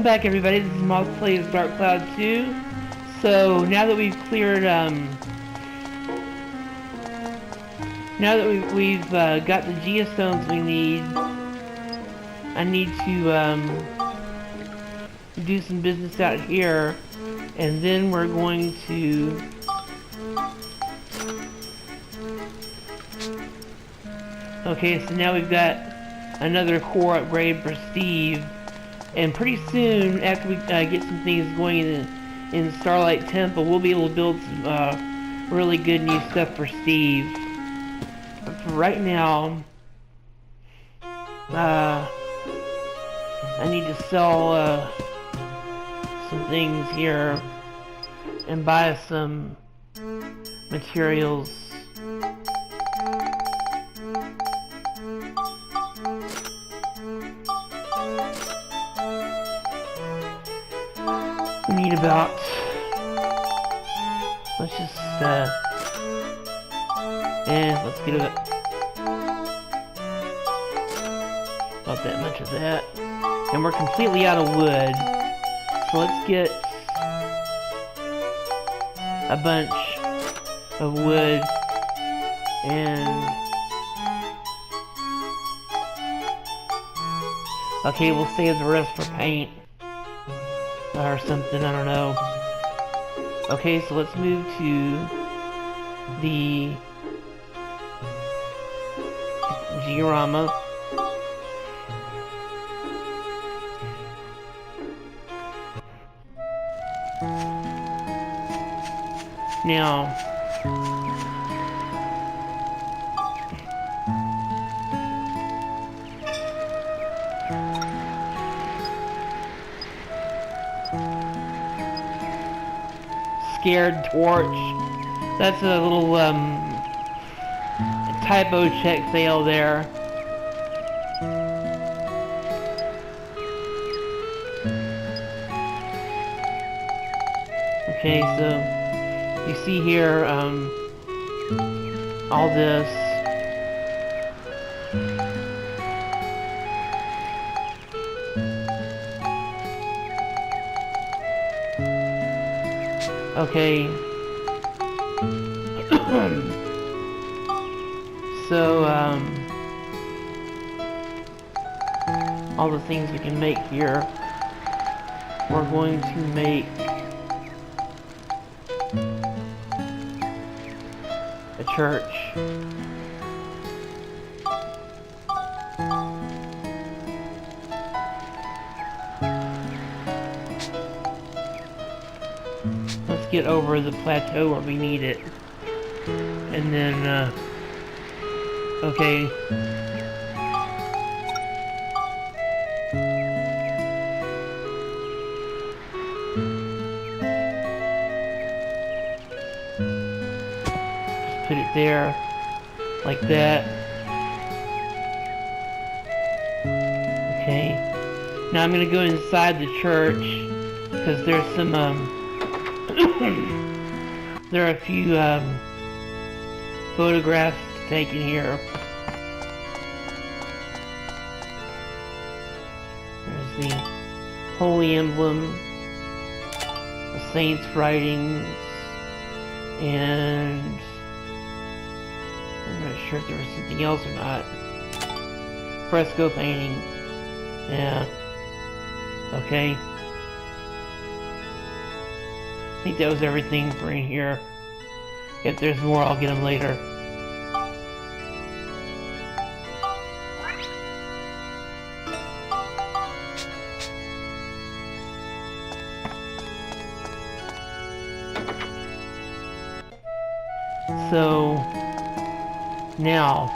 Welcome back, everybody. This is Moth plays Dark Cloud 2. So now that we've cleared, now that we've got the geostones we need, I need to do some business out here, and then we're going to okay. So now we've got another core upgrade for Steve. And pretty soon, after we get some things going in Starlight Temple, we'll be able to build some really good new stuff for Steve. But for right now, I need to sell some things here and buy some materials. We need about, let's just, let's get about that much of that. And we're completely out of wood. So let's get a bunch of wood and, okay, we'll save the rest for paint. Or something, I don't know. Okay, so let's move to the diorama. Now, Scared Torch. That's a little typo check fail there. Okay, so you see here all this. Okay, so all the things we can make here, we're going to make a church. Get over the plateau where we need it, and then okay, just put it there like that. Okay, now I'm gonna go inside the church because there's some there are a few photographs to take in here. There's the Holy Emblem, the Saints' writings, and I'm not sure if there was something else or not. Fresco paintings. Yeah. Okay. I think that was everything for in here. If there's more, I'll get them later. So, now,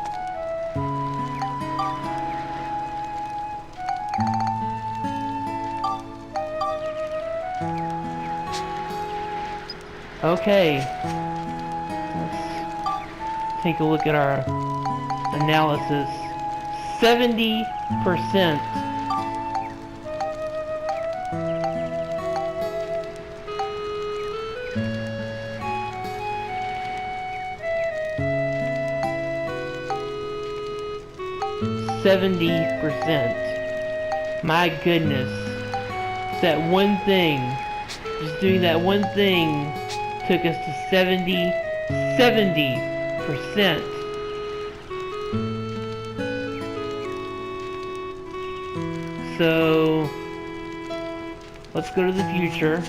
okay, let's take a look at our analysis. 70%. My goodness. That one thing, just doing that one thing, took us to 70%. So, let's go to the future.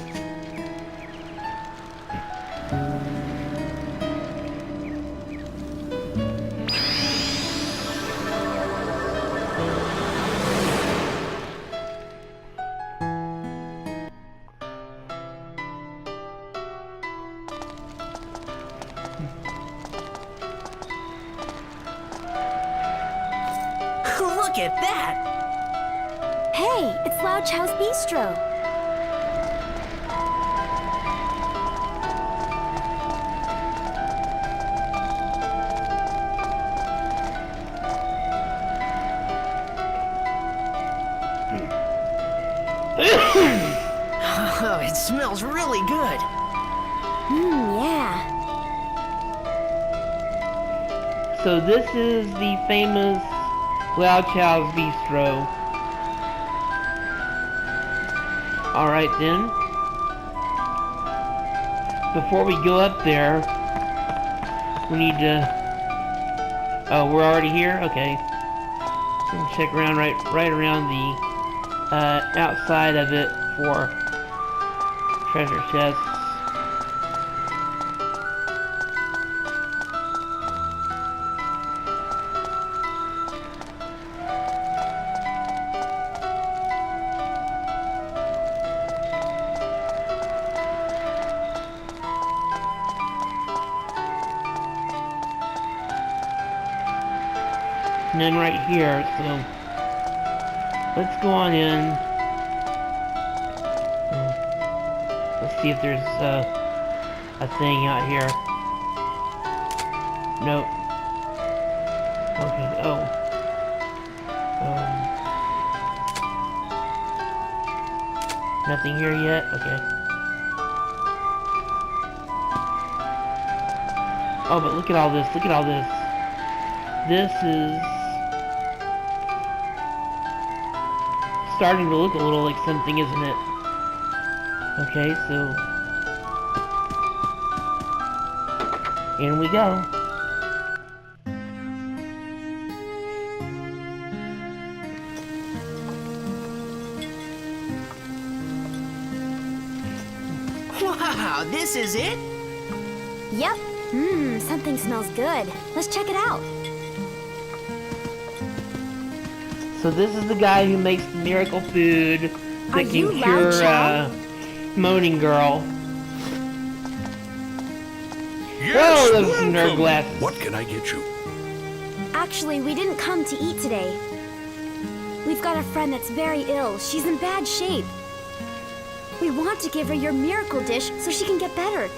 Look at that! Hey, it's Lao Chow's Bistro. Oh, it smells really good. Yeah. So this is the famous Lao Chow's Bistro. Alright then. Before we go up there, we need to... Oh, we're already here? Okay. We'll check around right around the outside of it for treasure chests. None right here, so let's go on in. Let's see if there's a thing out here. Nope. Okay. Oh. Nothing here yet. Okay. Oh, but look at all this. Look at all this. This is starting to look a little like something, isn't it? Okay, so in we go. Wow, this is it? Yep. Something smells good. Let's check it out. So this is the guy who makes the miracle food that you can Lao cure Chow? Moaning Girl. Yes, Whoa, those are welcome. nerd glasses. What can I get you? Actually, we didn't come to eat today. We've got a friend that's very ill. She's in bad shape. We want to give her your miracle dish so she can get better.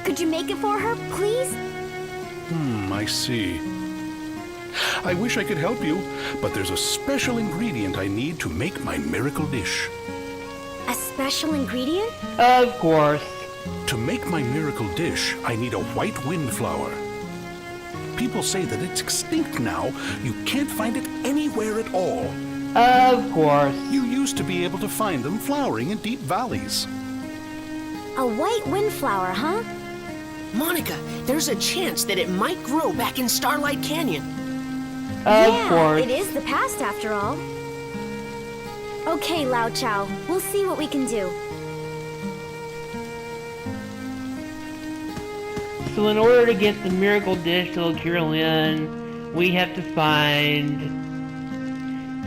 Could you make it for her, please? I see. I wish I could help you, but there's a special ingredient I need to make my miracle dish. A special ingredient? Of course. To make my miracle dish, I need a white windflower. People say that it's extinct now. You can't find it anywhere at all. Of course. You used to be able to find them flowering in deep valleys. A white windflower, huh? Monica, there's a chance that it might grow back in Starlight Canyon. Of course. It is the past after all. Okay, Lao Chow, we'll see what we can do. So in order to get the miracle dish to cure Lynn, we have to find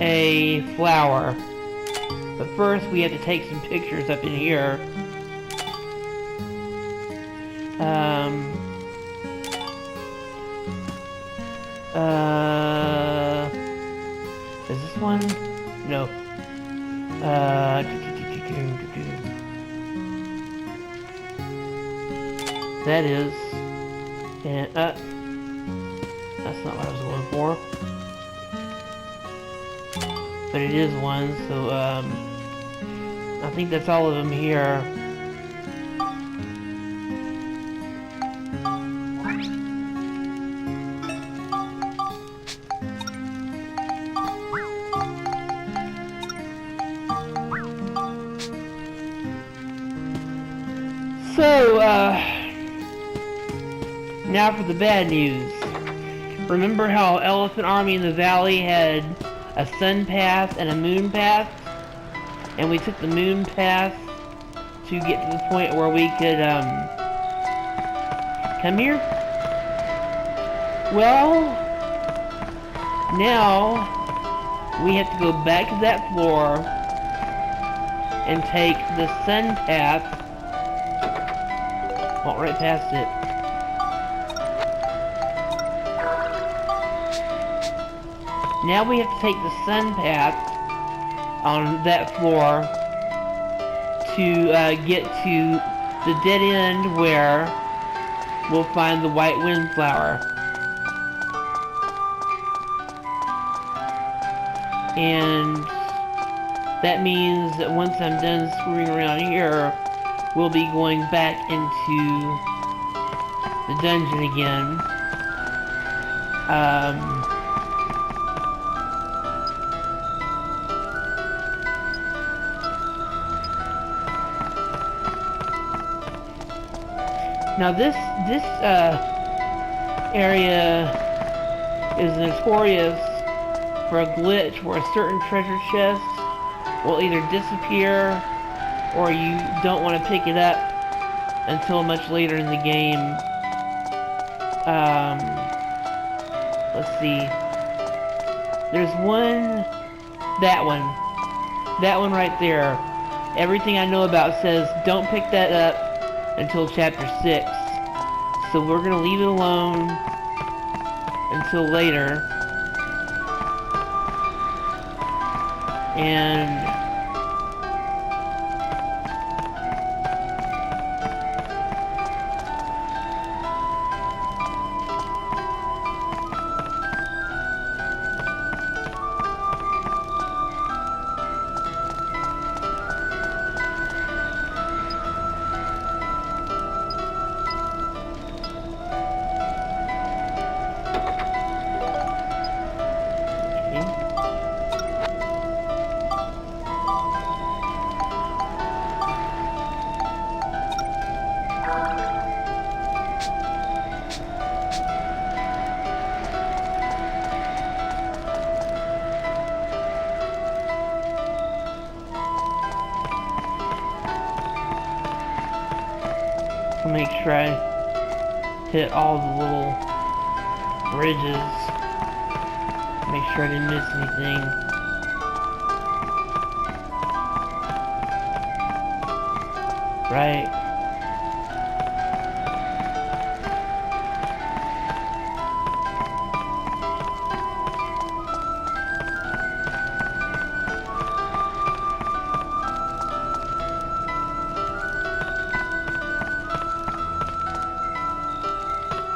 a flower. But first we have to take some pictures up in here. Is this one? No. That is. And, that's not what I was going for. But it is one, so, I think that's all of them here. So, now for the bad news. Remember how Elephant Army in the Valley had a sun path and a moon path? And we took the moon path to get to the point where we could, come here? Well, now we have to go back to that floor and take the sun path, walk right past it. Now we have to take the sun path on that floor to get to the dead end where we'll find the white windflower. And that means that once I'm done screwing around here, we'll be going back into the dungeon again. Now this area is notorious for a glitch where a certain treasure chest will either disappear or you don't want to pick it up until much later in the game. Let's see. There's one, that one right there. Everything I know about says don't pick that up until chapter 6. So we're gonna leave it alone until later. And I'll make sure I hit all the little bridges. Make sure I didn't miss anything. Right.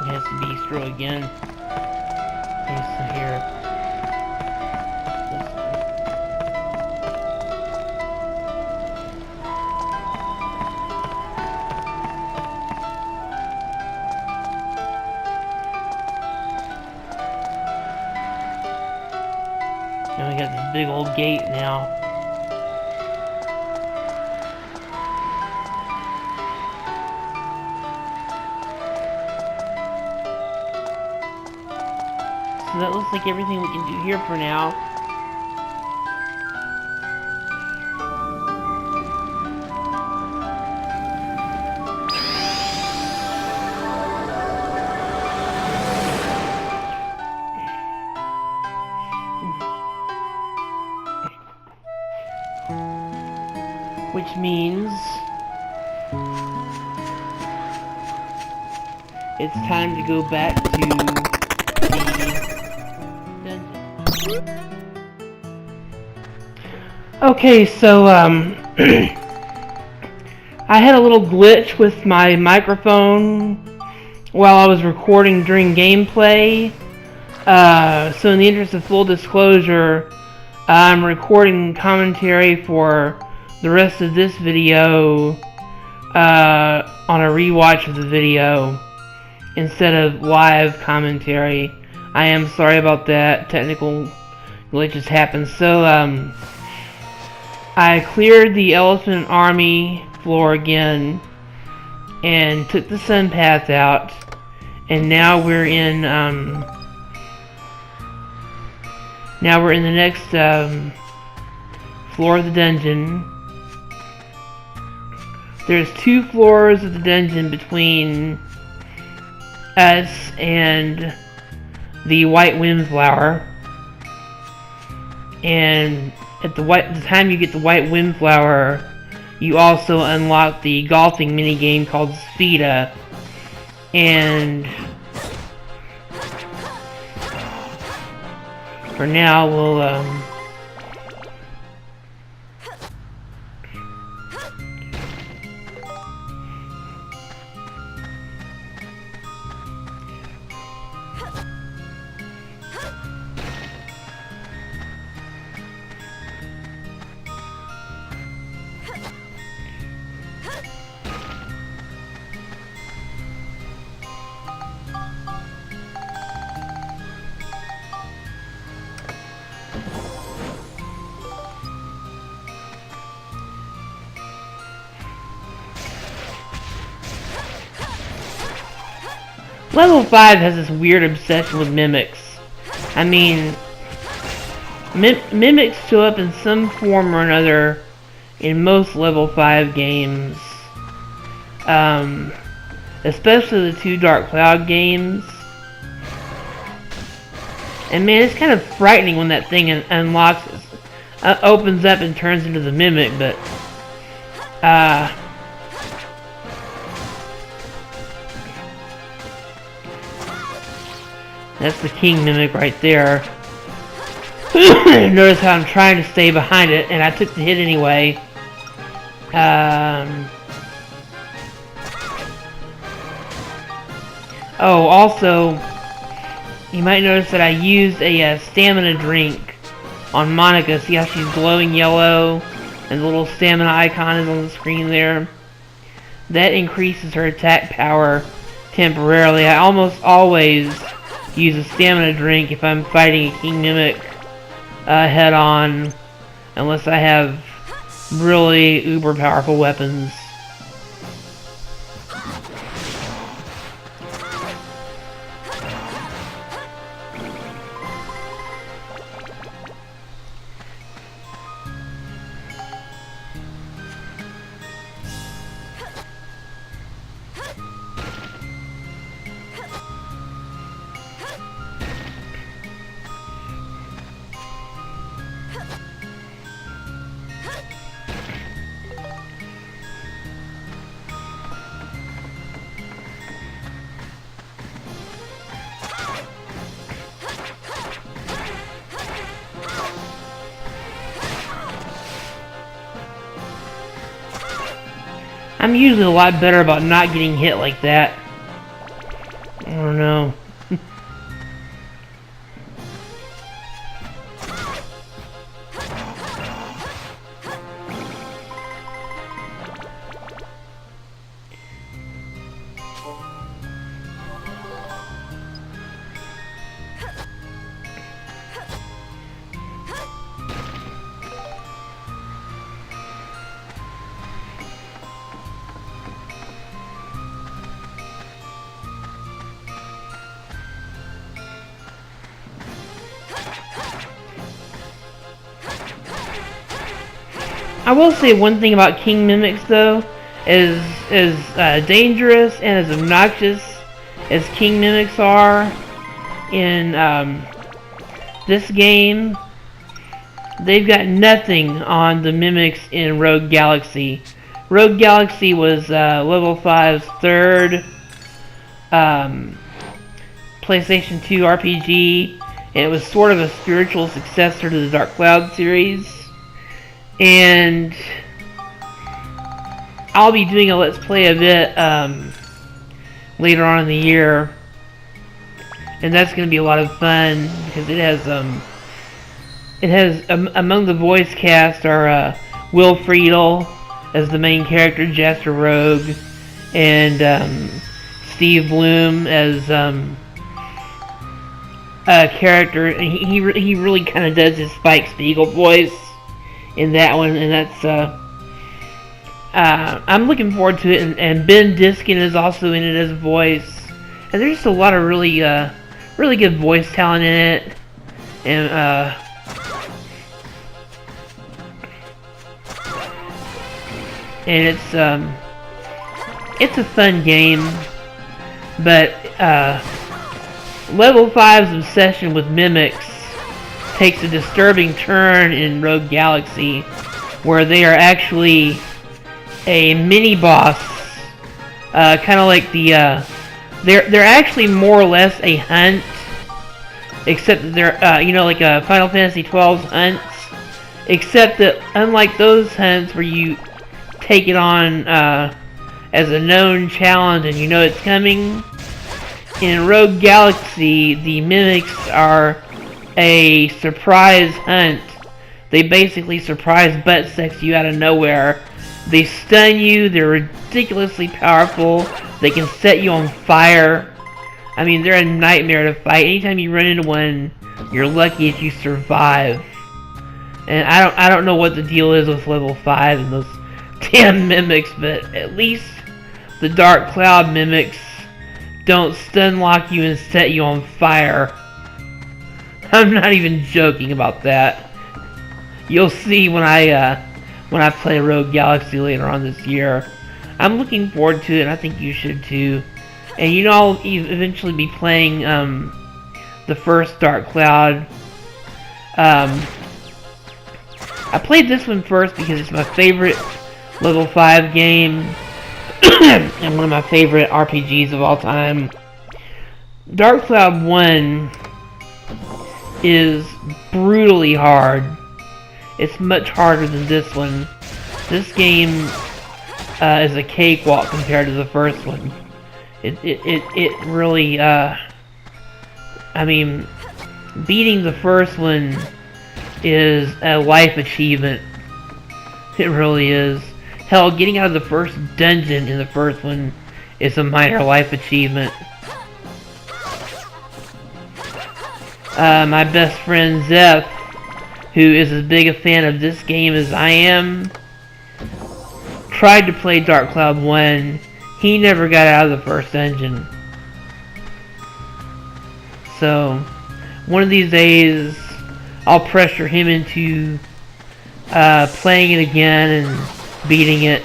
It has to be Bistro again. Okay, so here. And we got this big old gate now. So that looks like everything we can do here for now. Which means it's time to go back to the dungeon. Okay, so I had a little glitch with my microphone while I was recording during gameplay. So in the interest of full disclosure, I'm recording commentary for the rest of this video on a rewatch of the video instead of live commentary. I am sorry about that. Technical glitches happen. So I cleared the Elephant Army floor again, and took the sun path out, and now we're in the next floor of the dungeon. There's 2 floors of the dungeon between us and the White Windflower, and at the time you get the White Windflower, you also unlock the golfing minigame called Sfida, and for now we'll Level 5 has this weird obsession with mimics. I mean, mimics show up in some form or another in most level 5 games. Especially the 2 Dark Cloud games. And man, it's kind of frightening when that thing unlocks, opens up and turns into the mimic, but that's the king mimic right there. Notice how I'm trying to stay behind it, and I took the hit anyway. Oh, also, you might notice that I used a stamina drink on Monica. See how she's glowing yellow, and the little stamina icon is on the screen there? That increases her attack power temporarily. I almost always use a stamina drink if I'm fighting a king mimic head on, unless I have really uber powerful weapons. I'm usually a lot better about not getting hit like that. I don't know. I will say one thing about king mimics though, as dangerous and as obnoxious as king mimics are in this game, they've got nothing on the mimics in Rogue Galaxy. Rogue Galaxy was level 5's third PlayStation 2 RPG, and it was sort of a spiritual successor to the Dark Cloud series. And I'll be doing a Let's Play of it later on in the year, and that's going to be a lot of fun because it has among the voice cast are Will Friedle as the main character, Jester Rogue, and Steve Bloom as a character. He really kind of does his Spike Spiegel voice in that one, and that's I'm looking forward to it, and Ben Diskin is also in it as a voice. And there's just a lot of really, really good voice talent in it. And, it's a fun game, but, Level 5's obsession with mimics takes a disturbing turn in Rogue Galaxy, where they are actually a mini-boss, kind of like the, they're actually more or less a hunt, except that they're, you know, like Final Fantasy XII's hunts, except that unlike those hunts where you take it on as a known challenge and you know it's coming, in Rogue Galaxy, the mimics are a surprise hunt. They basically surprise butt sex you out of nowhere. They stun you, they're ridiculously powerful, they can set you on fire. I mean, they're a nightmare to fight. Anytime you run into one, you're lucky if you survive. And I don't know what the deal is with level 5 and those damn mimics, but at least the Dark Cloud mimics don't stun lock you and set you on fire. I'm not even joking about that. You'll see when I play Rogue Galaxy later on this year. I'm looking forward to it, and I think you should too. And you know, I'll eventually be playing the first Dark Cloud. I played this one first because it's my favorite level 5 game and one of my favorite RPGs of all time. Dark Cloud 1 is brutally hard. It's much harder than this one. This game is a cakewalk compared to the first one. It really, I mean, beating the first one is a life achievement. It really is. Hell, getting out of the first dungeon in the first one is a minor life achievement. My best friend Zeph, who is as big a fan of this game as I am, tried to play Dark Cloud 1. He never got out of the first dungeon. So, one of these days, I'll pressure him into playing it again and beating it.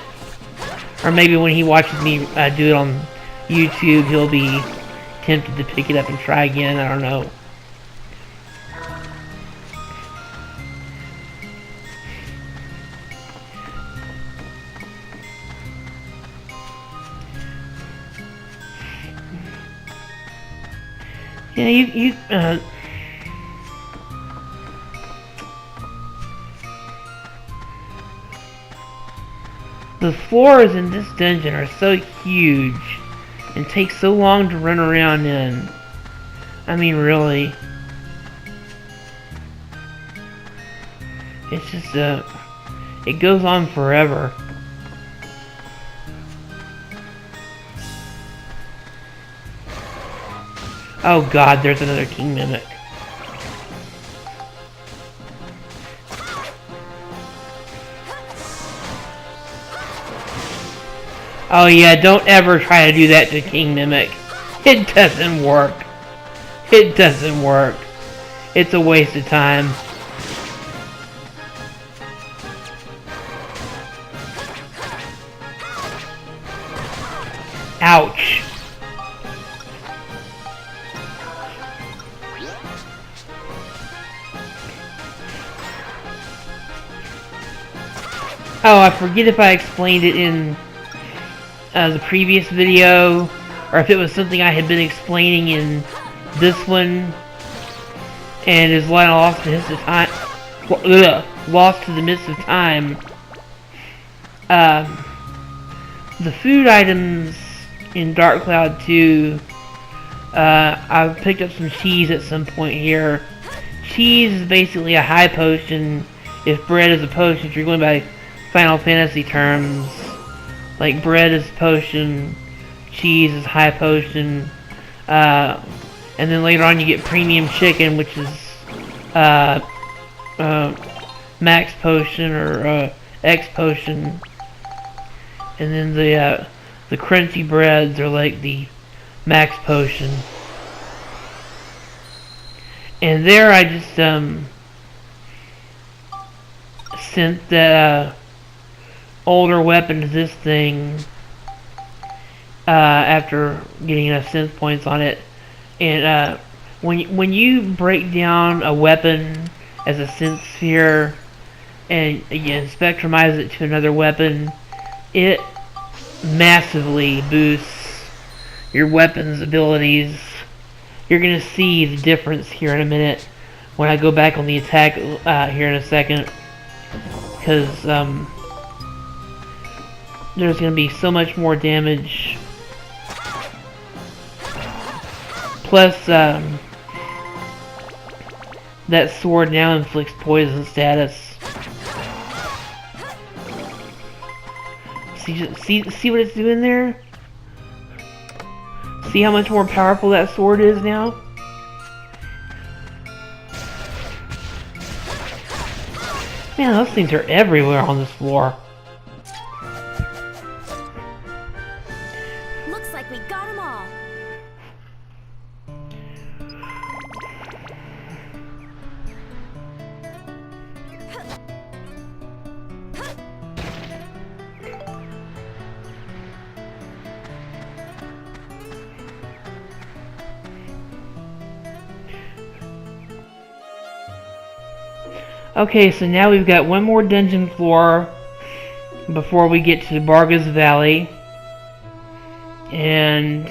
Or maybe when he watches me do it on YouTube, he'll be tempted to pick it up and try again. I don't know. Yeah, the floors in this dungeon are so huge and take so long to run around in. I mean, really. It's just, it goes on forever. Oh god, there's another king mimic. Oh yeah, don't ever try to do that to king mimic. It doesn't work. It doesn't work. It's a waste of time. Ouch. Oh, I forget if I explained it in the previous video, or if it was something I had been explaining in this one, and is lost to the time. Lost to the midst of time. The food items in Dark Cloud 2. I've picked up some cheese at some point here. Cheese is basically a high potion. If bread is a potion, if you're going by Final Fantasy terms, like bread is potion, cheese is high potion, and then later on you get premium chicken, which is max potion or X potion. And then the crunchy breads are like the max potion. And there I just sent the older weapon to this thing after getting enough sense points on it. And when you break down a weapon as a sense sphere and again spectrumize it to another weapon, it massively boosts your weapon's abilities. You're gonna see the difference here in a minute when I go back on the attack here in a second, because there's gonna be so much more damage. Plus, that sword now inflicts poison status. See what it's doing there? See how much more powerful that sword is now? Man, those things are everywhere on this floor. Looks like we got them all. Okay, so now we've got one more dungeon floor before we get to Barga's Valley. And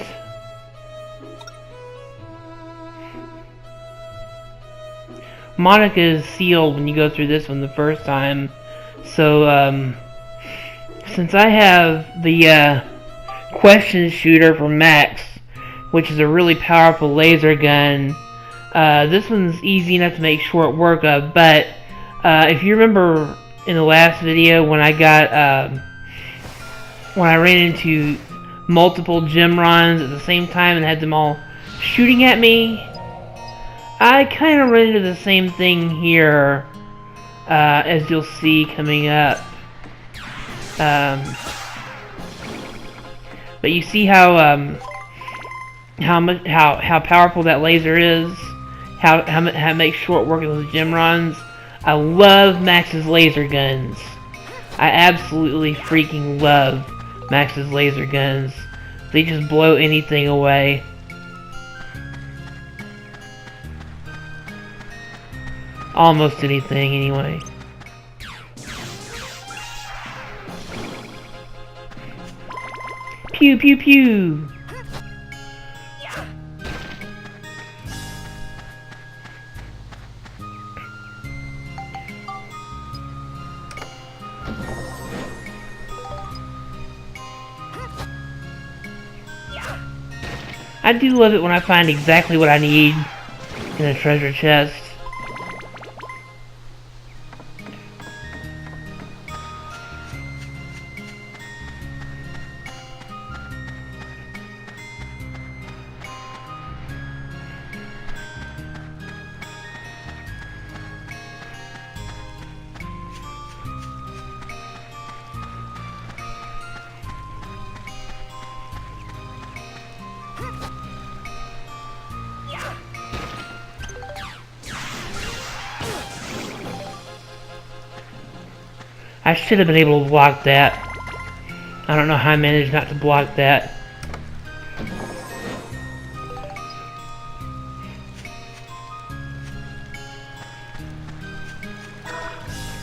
Monica is sealed when you go through this one the first time. So, since I have the question shooter from Max, which is a really powerful laser gun, this one's easy enough to make short work of, but if you remember in the last video when I got, when I ran into multiple Gemrons at the same time and had them all shooting at me, I kind of ran into the same thing here, as you'll see coming up. But you see how powerful that laser is, how it makes short work of those Gemrons. I love Max's laser guns. I absolutely freaking love Max's laser guns. They just blow anything away. Almost anything, anyway. Pew pew pew! I do love it when I find exactly what I need in a treasure chest. I should have been able to block that. I don't know how I managed not to block that.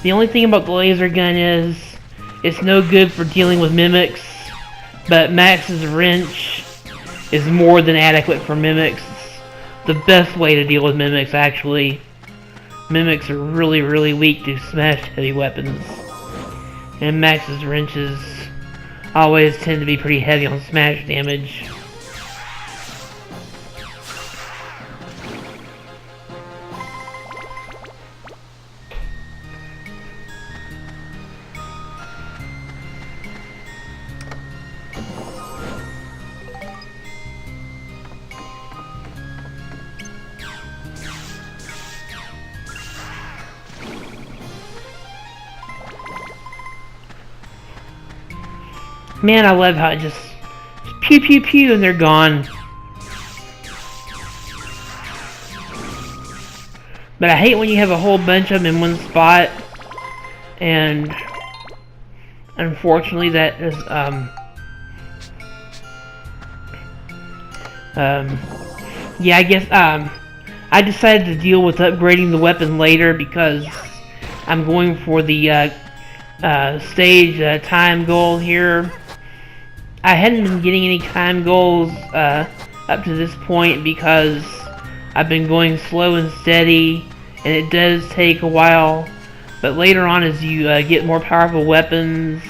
The only thing about the laser gun is it's no good for dealing with mimics, but Max's wrench is more than adequate for mimics. It's the best way to deal with mimics, actually. Mimics are really, really weak to smash heavy weapons. And Max's wrenches always tend to be pretty heavy on smash damage. Man, I love how it just pew pew pew and they're gone. But I hate when you have a whole bunch of them in one spot, and unfortunately that is yeah, I guess I decided to deal with upgrading the weapon later because I'm going for the stage time goal here. I hadn't been getting any time goals up to this point because I've been going slow and steady, and it does take a while. But later on, as you get more powerful weapons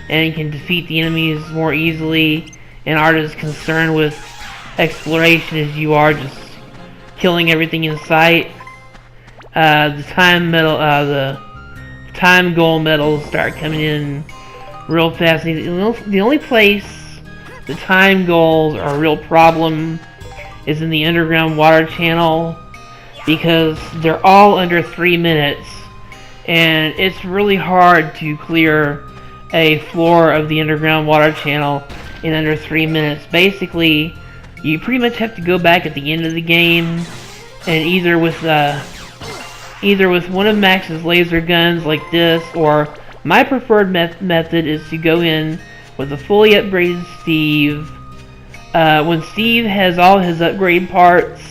and can defeat the enemies more easily and aren't as concerned with exploration as you are just killing everything in sight, the time goal medals start coming in real fast. The only place the time goals are a real problem is in the underground water channel, because they're all under 3 minutes, and it's really hard to clear a floor of the underground water channel in under 3 minutes. Basically, you pretty much have to go back at the end of the game, and either with one of Max's laser guns like this, or my preferred method is to go in with a fully upgraded Steve. When Steve has all his upgrade parts,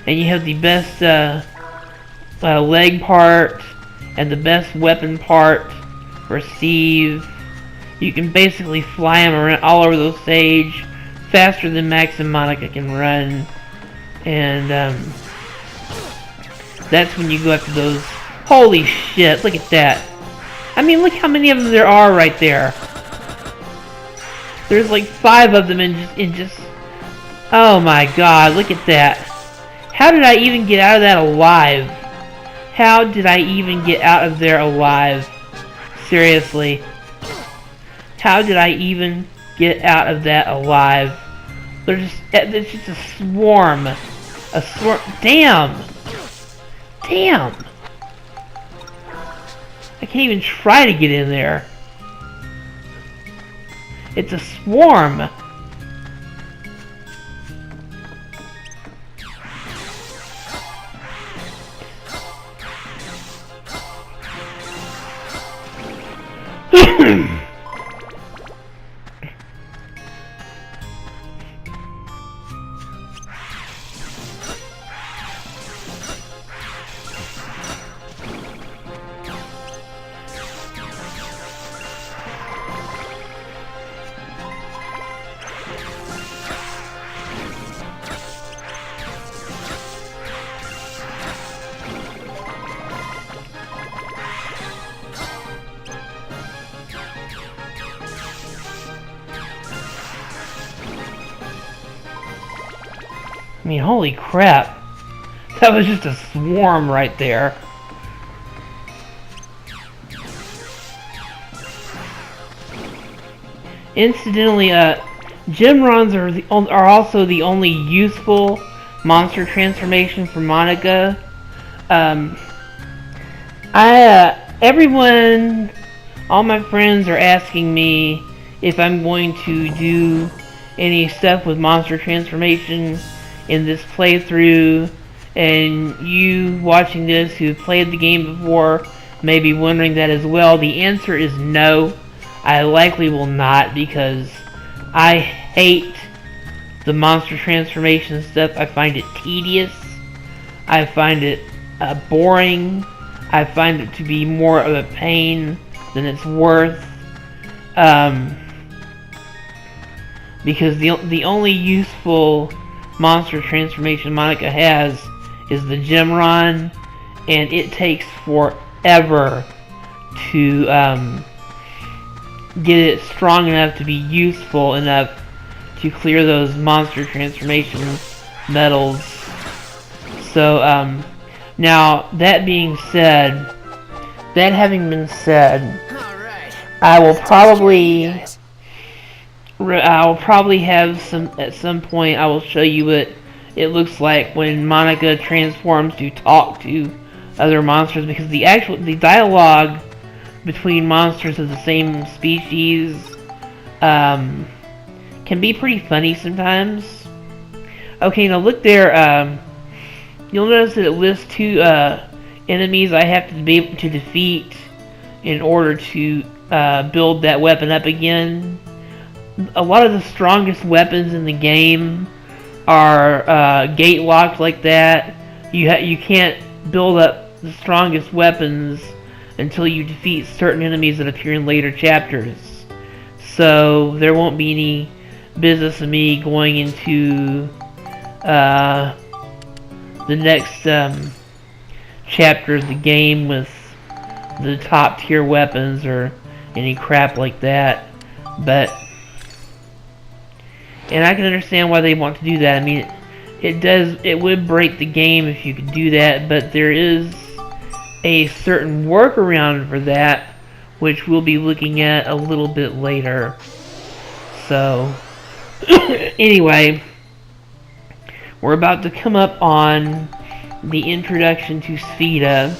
and you have the best leg part and the best weapon part for Steve, you can basically fly him around all over the stage faster than Max and Monica can run. And that's when you go after those. Holy shit, look at that. I mean, look how many of them there are right there. There's like 5 of them in just... Oh my god, look at that. How did I even get out of that alive? How did I even get out of there alive? Seriously. How did I even get out of that alive? There's just a swarm. A swarm. Damn! Damn! I can't even try to get in there. It's a swarm. I mean, holy crap. That was just a swarm right there. Incidentally, Gemrons are also the only useful monster transformation for Monica. Everyone, all my friends are asking me if I'm going to do any stuff with monster transformation in this playthrough, and you watching this who played the game before may be wondering that as well. The answer is no. I likely will not, because I hate the monster transformation stuff. I find it tedious. I find it boring. I find it to be more of a pain than it's worth. Because the only useful monster transformation Monica has is the Gemron, and it takes forever to get it strong enough to be useful enough to clear those monster transformation medals. So now that having been said, I will probably have at some point. I will show you what it looks like when Monica transforms to talk to other monsters, because the dialogue between monsters of the same species can be pretty funny sometimes. Okay, now look there. You'll notice that it lists 2 enemies I have to be able to defeat in order to build that weapon up again. A lot of the strongest weapons in the game are gate locked like that. You can't build up the strongest weapons until you defeat certain enemies that appear in later chapters. So there won't be any business of me going into the next chapter of the game with the top tier weapons or any crap like that. And I can understand why they want to do that. I mean, it would break the game if you could do that, but there is a certain workaround for that, which we'll be looking at a little bit later. So, anyway, we're about to come up on the introduction to Spheda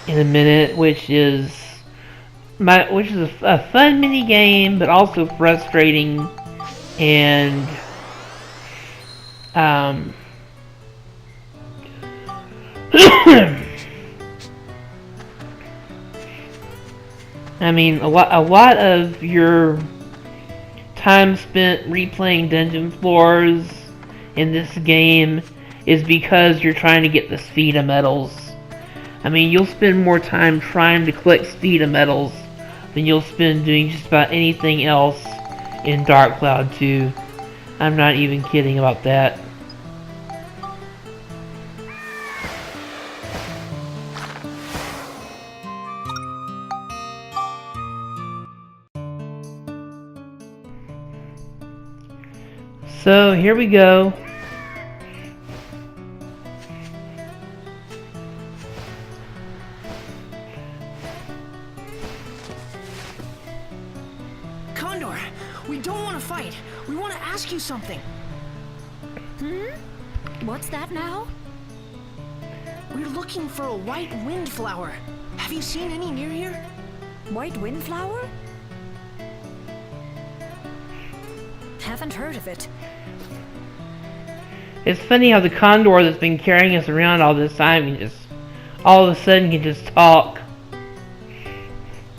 in a minute, which is a fun mini game, but also frustrating and I mean, a lot of your time spent replaying dungeon floors in this game is because you're trying to get the Spheda medals. I mean, you'll spend more time trying to collect Spheda medals than you'll spend doing just about anything else in Dark Cloud 2. I'm not even kidding about that. So here we go. Condor, we don't want to fight. We want to ask you something. What's that now? We're looking for a white windflower. Have you seen any near here? White windflower? Haven't heard of it. It's funny how the condor that's been carrying us around all this time can just all of a sudden can just talk.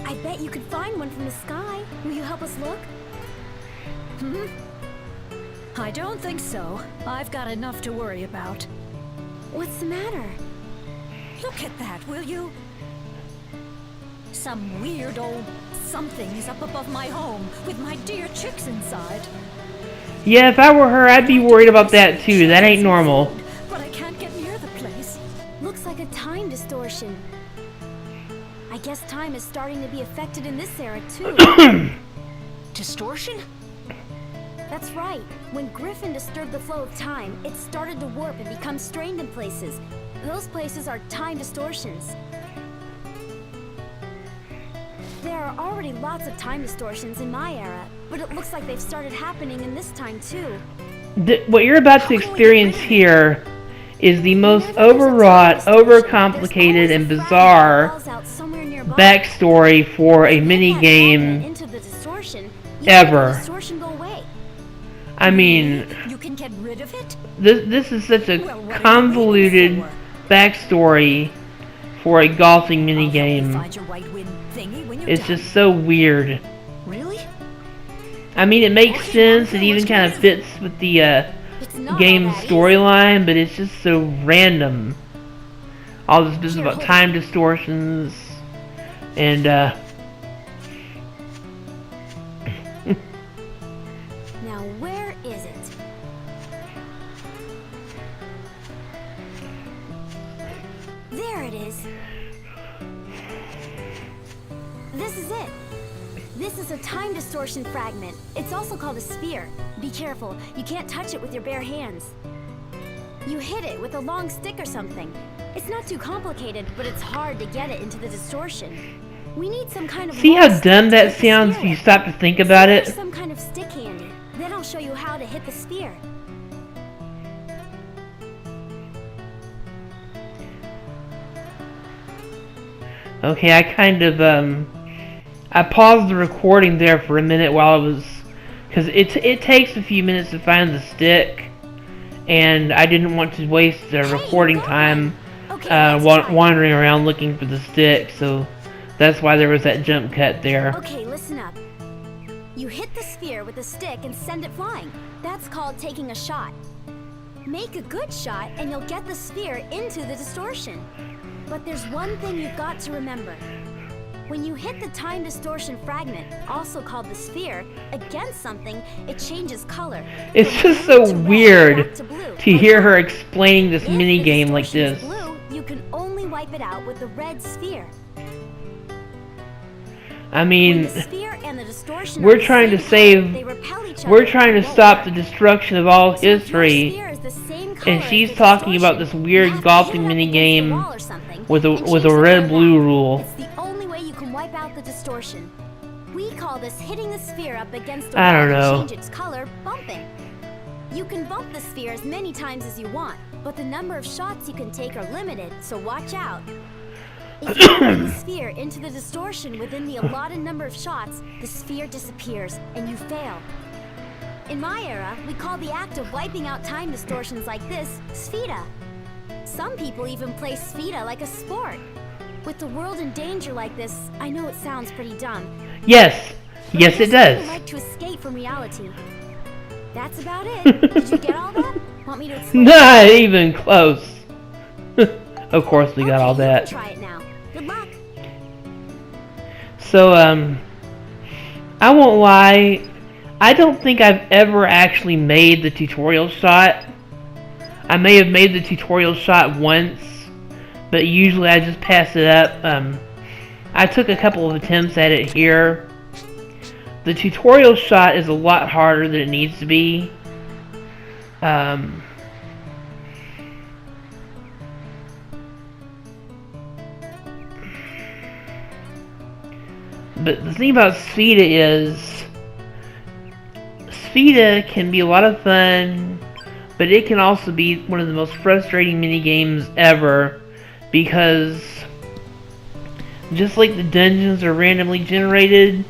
I bet you could find one from the sky. Will you help us look? I don't think so. I've got enough to worry about. What's the matter? Look at that, will you? Some weird old something is up above my home with my dear chicks inside. Yeah, if I were her, I'd be worried about that too. That ain't normal. But I can't get near the place. Looks like a time distortion. I guess time is starting to be affected in this era too. Distortion? That's right. When Griffin disturbed the flow of time, it started to warp and become strained in places. Those places are time distortions. There are already lots of time distortions in my era, but it looks like they've started happening in this time too. What you're about to experience here is the most overwrought, overcomplicated, and bizarre backstory for a minigame ever. I mean, You can get rid of it? this is such a convoluted backstory for a golfing minigame. Find your white wind thingy when you're It's done. just so weird. Really? I mean, it makes sense. It even kind of fits with the game's storyline, but it's just so random. All this business about time distortions and Now where is it? There it is. This is it. This is a time distortion fragment. It's also called a sphere. Be careful, you can't touch it with your bare hands. You hit it with a long stick or something. It's not too complicated, but it's hard to get it into the distortion. We need some kind of... see how dumb that sounds if you stop to think about it? There's some kind of stick handy. Then I'll show you how to hit the sphere. Okay, I I paused the recording there for a minute while I was, because it takes a few minutes to find the stick, and I didn't want to waste the recording time wandering around looking for the stick, so that's why there was that jump cut there. Okay, listen up. You hit the sphere with a stick and send it flying. That's called taking a shot. Make a good shot and you'll get the sphere into the distortion. But there's one thing you've got to remember. When you hit the time distortion fragment, also called the sphere, against something, it changes color. It's just so weird to hear her explaining this minigame like this. Blue, you can only wipe it out with the red sphere. I mean, we're trying to stop the destruction of all history, and she's talking about this weird golfing minigame with a red-blue rule. It's the only way you can wipe out the distortion. We call this hitting the sphere up against a I don't wall know. to change its color, bumping. You can bump the sphere as many times as you want, but the number of shots you can take are limited, so watch out. If you put the sphere into the distortion within the allotted number of shots, the sphere disappears, and you fail. In my era, we call the act of wiping out time distortions like this, Sfida. Some people even play Sfida like a sport. With the world in danger like this, I know it sounds pretty dumb. Yes, yes it does. People like to escape from reality. That's about it. Did you get all that? Want me to explain? Not even close. Of course we got all that. You can try it now. Good luck. So, I won't lie, I don't think I've ever actually made the tutorial shot. I may have made the tutorial shot once, but usually I just pass it up. I took a couple of attempts at it here. The tutorial shot is a lot harder than it needs to be. But the thing about Sfida is, Sfida can be a lot of fun, but it can also be one of the most frustrating minigames ever, because just like the dungeons are randomly generated,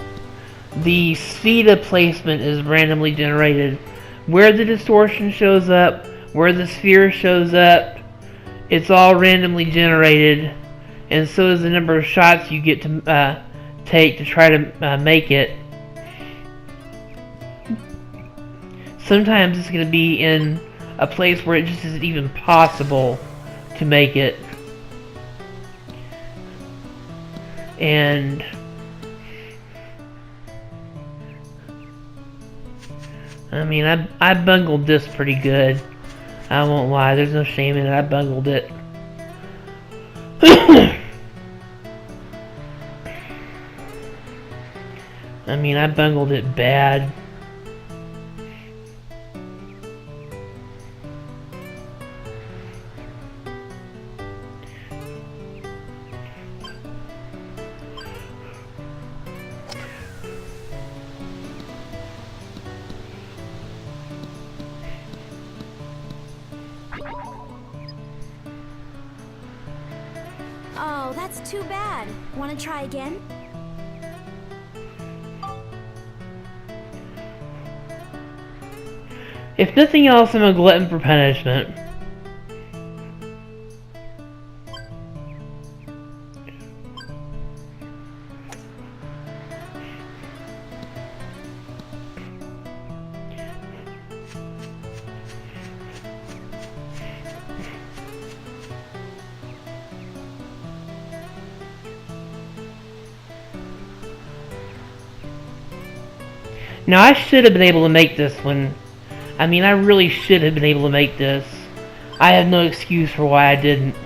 the Sfida placement is randomly generated. Where the distortion shows up, where the sphere shows up, it's all randomly generated, and so is the number of shots you get to take to try to make it. Sometimes it's going to be in a place where it just isn't even possible to make it. And I mean, I bungled this pretty good. I won't lie, there's no shame in it, I bungled it. I mean, I bungled it bad. Oh, that's too bad. Want to try again? If nothing else, I'm a glutton for punishment. Now, I should have been able to make this one. I mean, I really should have been able to make this. I have no excuse for why I didn't.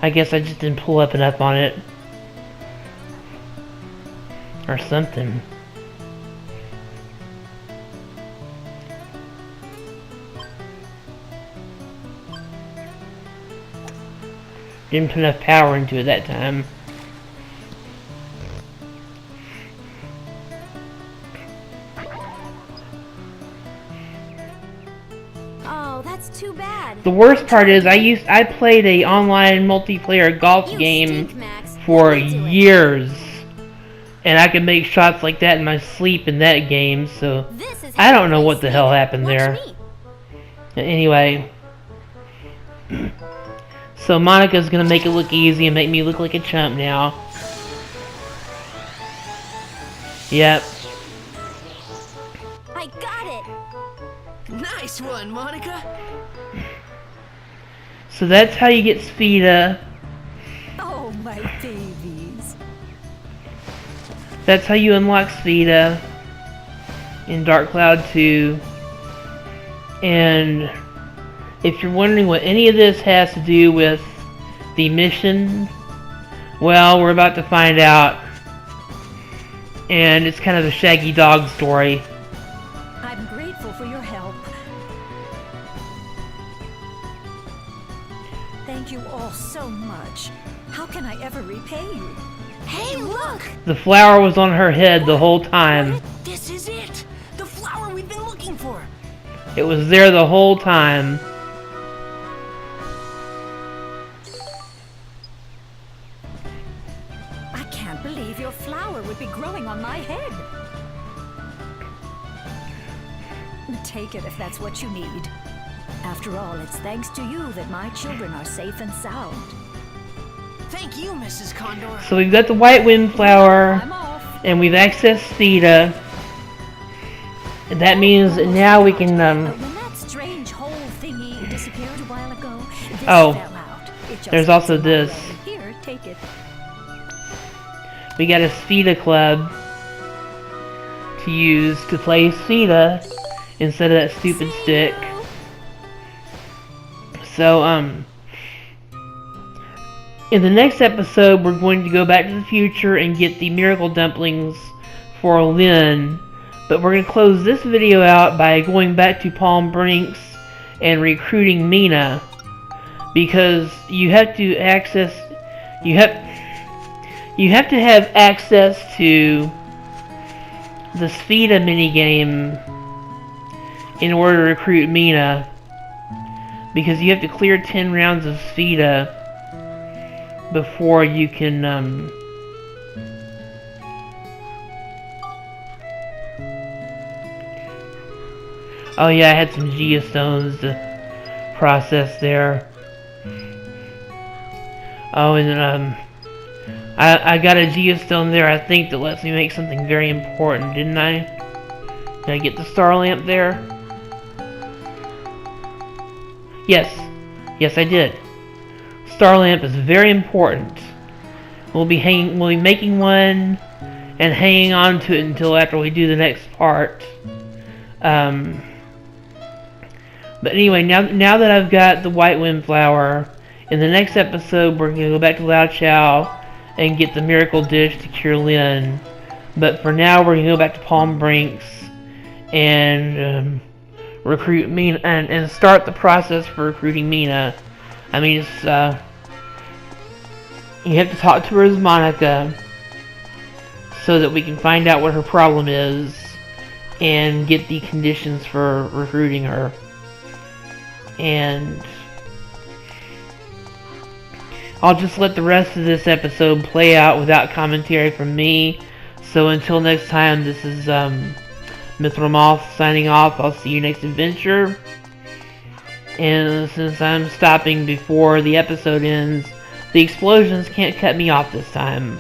I guess I just didn't pull up enough on it. Or something. Didn't put enough power into it that time. Oh, that's too The worst part is I played a online multiplayer golf You game stink, Max. for Let me do it. years, and I could make shots like that in my sleep in that game. So This is I how don't know you what the hell happened Watch there. me. Anyway, so Monica's gonna make it look easy and make me look like a chump now. Yep. I got it. Nice one, Monica. So that's how you get Spheda. Oh, my babies. That's how you unlock Spheda in Dark Cloud 2. And if you're wondering what any of this has to do with the mission, well, we're about to find out. And it's kind of a Shaggy Dog story. I'm grateful for your help. Thank you all so much. How can I ever repay you? Hey, look! The flower was on her head the whole time. This is it! The flower we've been looking for! It was there the whole time. I can't believe your flower would be growing on my head. Take it if that's what you need. After all, it's thanks to you that my children are safe and sound. Thank you, Mrs. Condor. So we've got the white windflower, I'm off. and we've accessed Spheda. And that means that now we can, When that strange hole thingy disappeared a while ago, this Oh, fell out. It just there's also fits my this. way. Here, take it. We got a Spheda club to use to play Spheda instead of that stupid stick. So, in the next episode, we're going to go back to the future and get the miracle dumplings for Lynn. But we're going to close this video out by going back to Palm Brinks and recruiting Mina. Because you have to access... You have to have access to the Spheda minigame in order to recruit Mina. Because you have to clear 10 rounds of Spheda before you can, Oh yeah, I had some geostones to process there. Oh, and then, I got a geostone there, I think, that lets me make something very important, didn't I? Did I get the star lamp there? Yes. Yes, I did. Star lamp is very important. We'll be making one and hanging on to it until after we do the next part. But anyway, now that I've got the white windflower, in the next episode we're gonna go back to Lao Chao and get the miracle dish to cure Lin. But for now, we're gonna go back to Palm Brinks and recruit Mina and start the process for recruiting Mina. I mean, it's you have to talk to her as Monica so that we can find out what her problem is and get the conditions for recruiting her. And I'll just let the rest of this episode play out without commentary from me. So until next time, this is Moth signing off. I'll see you next adventure. And since I'm stopping before the episode ends, the explosions can't cut me off this time.